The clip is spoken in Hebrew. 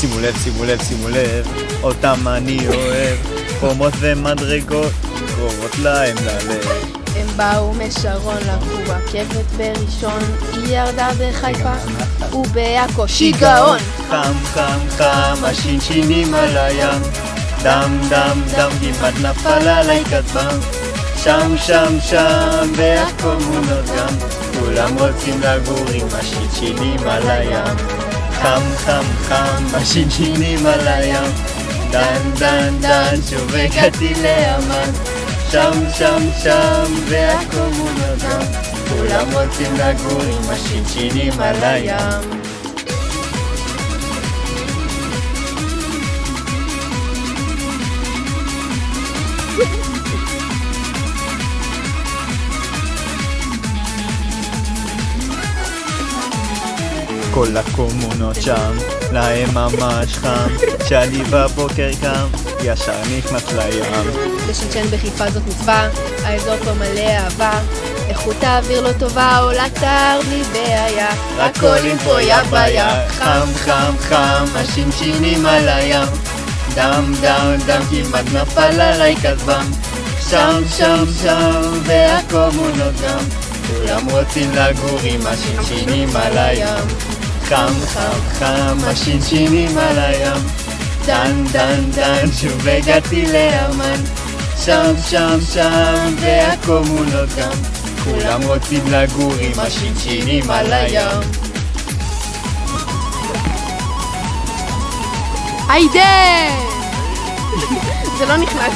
שימו לב, שימו לב, שימו לב, אותם אני אוהב, חומות ומדרגות, קרובות להם ללב. הם באו משרון, לקחו רכבת בראשון, היא ירדה בחיפה ובעכו שיגעון. חם חם חם, השינשינים על הים, דם דם דם, כמעט נפל עליי כטב"ם. שם שם שם, והקומונות גם, כולם רוצים לגור עם השינשינים על הים. חם חם חם, השינשינים על הים, דן דן דן, שוב הגעתי לאמן. שם שם שם, והקומונות גם, כולם רוצים לגור עם השינשינים על הים. כל הקומונות שם, להם ממש חם, כשאני בבוקר קם, ישר נכנס לים. לשנשן בחיפה זאת מצווה, האזור פה מלא אהבה, איכות האוויר לא טובה, עולה תר בלי בעיה, רק עולים פה יא בעיה. חם חם חם, השינשינים על הים, דם דם דם, כמעט נפל עליי כטב"ם. שם שם שם, והקומונות גם, כולם רוצים לגור עם השינשינים על הים. חם חם חם, השינשינים על הים, דן דן דן, שוב הגעתי לאמן. שם שם שם, והקומונות גם, כולם רוצים לגור עם השינשינים על הים. היידה! זה לא נכנס.